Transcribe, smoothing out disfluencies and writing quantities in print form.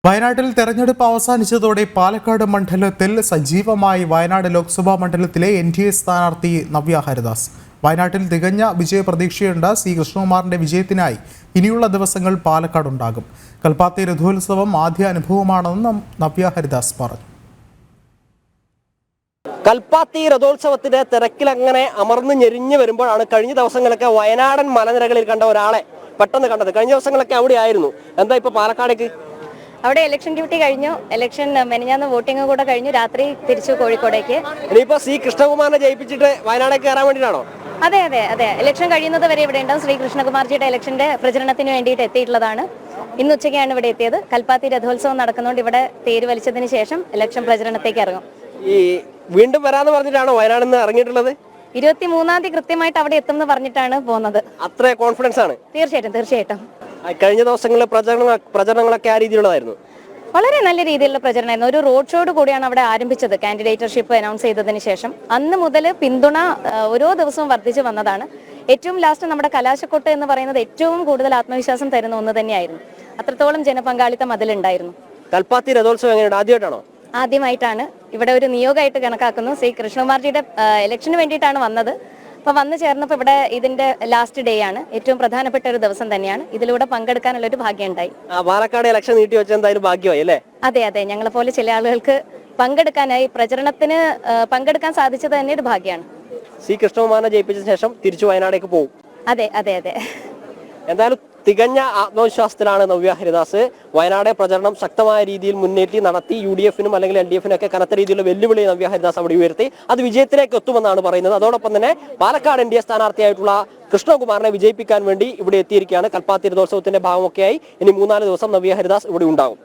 വയനാട്ടിൽ തെരഞ്ഞെടുപ്പ് അവസാനിച്ചതോടെ പാലക്കാട് മണ്ഡലത്തിൽ സജീവമായി വയനാട് ലോക്സഭാ മണ്ഡലത്തിലെ NDA സ്ഥാനാർത്ഥി നവ്യ ഹരിദാസ്. വയനാട്ടിൽ തികഞ്ഞ വിജയപ്രതീക്ഷയുണ്ട്. സി കൃഷ്ണകുമാറിന്റെ വിജയത്തിനായി ഇനിയുള്ള ദിവസങ്ങൾ പാലക്കാടുണ്ടാകും. കൽപ്പാത്തി രഥോത്സവം ആദ്യ അനുഭവമാണെന്ന് നവ്യ ഹരിദാസ് പറഞ്ഞു. കൽപ്പാത്തി രഥോത്സവത്തിന്റെ തിരക്കിലങ്ങനെ അമർന്ന് ഞെരിഞ്ഞു വരുമ്പോഴാണ് കഴിഞ്ഞ ദിവസങ്ങളൊക്കെ വയനാടൻ മലനിരകളിൽ കണ്ട ഒരാളെ പെട്ടെന്ന് കണ്ടത്. കഴിഞ്ഞ ദിവസങ്ങളൊക്കെ അവിടെ ആയിരുന്നു. എന്താ ഇപ്പൊ പാലക്കാടേക്ക്? അവിടെ ഇലക്ഷൻ ഡ്യൂട്ടി കഴിഞ്ഞു. ഇലക്ഷൻ മെനഞ്ഞാന്ന് വോട്ടിംഗ് കൂടെ കഴിഞ്ഞു. രാത്രി തിരിച്ചു കോഴിക്കോടേക്ക്. ഇനിയിപ്പോ സി കൃഷ്ണകുമാറിനെ ജയിപ്പിച്ചിട്ട് വയനാടേക്ക് കയറാൻ വേണ്ടിയിട്ടാണോ? അതെ അതെ അതെ ഇലക്ഷൻ കഴിയുന്നത് വരെ ഇവിടെ ഉണ്ടാവും. ശ്രീ കൃഷ്ണകുമാർജിയുടെ ഇലക്ഷന്റെ പ്രചരണത്തിന് വേണ്ടിയിട്ട് എത്തിയിട്ടുള്ളതാണ്. ഇന്ന് ഉച്ചയ്ക്കാണ് ഇവിടെ എത്തിയത്. കൽപ്പാത്തി രഥോത്സവം നടക്കുന്നതുകൊണ്ട് ഇവിടെ തേര് വലിച്ചതിന് ശേഷം ഇലക്ഷൻ പ്രചരണത്തേക്ക് ഇറങ്ങും. ഈ വീണ്ടും വരാന്ന് പറഞ്ഞിട്ടാണോ വയനാട് നിന്ന് ഇറങ്ങിയിട്ടുള്ളത്? 23-ാം തീയതി കൃത്യമായിട്ട് അവിടെ എത്തുമെന്ന് പറഞ്ഞിട്ടാണ് പോകുന്നത്. അത്ര കോൺഫിഡൻസ് ആണ്? തീർച്ചയായിട്ടും. കഴിഞ്ഞ ദിവസങ്ങളിലെ പ്രചരണങ്ങളൊക്കെ ആ രീതിയിലുള്ളതായിരുന്നു. വളരെ നല്ല രീതിയിലുള്ള പ്രചരണമായിരുന്നു. ഒരു റോഡ് ഷോയോട് കൂടിയാണ് അവിടെ ആരംഭിച്ചത്. കാൻഡിഡേറ്റർഷിപ്പ് അനൗൺസ് ചെയ്തതിന് ശേഷം അന്ന് മുതൽ പിന്തുണ ഓരോ ദിവസവും വർദ്ധിച്ചു വന്നതാണ്. ഏറ്റവും ലാസ്റ്റ് നമ്മുടെ കലാശക്കൊട്ട് എന്ന് പറയുന്നത് ഏറ്റവും കൂടുതൽ ആത്മവിശ്വാസം തരുന്ന ഒന്ന് തന്നെയായിരുന്നു. അത്രത്തോളം ജനപങ്കാളിത്തം അതിലുണ്ടായിരുന്നു. കൽപ്പാത്തി രഥോത്സവം എങ്ങനെയാണ്? ആദ്യമായിട്ടാണോ? ആദ്യമായിട്ടാണ്. ഇവിടെ ഒരു നിയോഗമായിട്ട് കണക്കാക്കുന്നു. ശ്രീ കൃഷ്ണകുമാർജിയുടെ ഇലക്ഷന് വേണ്ടിയിട്ടാണ് വന്നത്. അപ്പൊ വന്നു ചേർന്നപ്പോൾ ഇവിടെ ഇതിന്റെ ലാസ്റ്റ് ഡേ ആണ്. ഏറ്റവും പ്രധാനപ്പെട്ട ഒരു ദിവസം തന്നെയാണ്. ഇതിലൂടെ പങ്കെടുക്കാനുള്ള ഒരു ഭാഗ്യം ഉണ്ടായി. പാലക്കാട് ഇലക്ഷൻ നീട്ടി വെച്ച എന്തായാലും ഭാഗ്യമായി അല്ലേ? അതെ ഞങ്ങളെ പോലെ ചില ആളുകൾക്ക് പങ്കെടുക്കാനായി പ്രചരണത്തിന് പങ്കെടുക്കാൻ സാധിച്ചത് തന്നെ ഒരു ഭാഗ്യമാണ്. സി കൃഷ്ണകുമാറിനെ ജയിപ്പിച്ച ശേഷം തിരിച്ചു വയനാടേക്ക് പോകും. അതെ എന്തായാലും തികഞ്ഞ ആത്മവിശ്വാസത്തിലാണ് നവ്യ ഹരിദാസ്. വയനാടെ പ്രചരണം ശക്തമായ രീതിയിൽ മുന്നേറ്റി നടത്തി. UDF-നും അല്ലെങ്കിൽ LDF-നും ഒക്കെ കനത്ത രീതിയിലുള്ള വെല്ലുവിളി നവ്യ ഹരിദാസ് അവിടെ ഉയർത്തി. അത് വിജയത്തിലേക്ക് എത്തുമെന്നാണ് പറയുന്നത്. അതോടൊപ്പം തന്നെ പാലക്കാട് NDA സ്ഥാനാർത്ഥിയായിട്ടുള്ള കൃഷ്ണകുമാറിനെ വിജയിപ്പിക്കാൻ വേണ്ടി ഇവിടെ എത്തിയിരിക്കുകയാണ്. കൽപ്പാത്തി രഥോത്സവത്തിന്റെ ഭാഗമൊക്കെയായി ഇനി 3-4 ദിവസം നവ്യ ഹരിദാസ് ഇവിടെ ഉണ്ടാകും.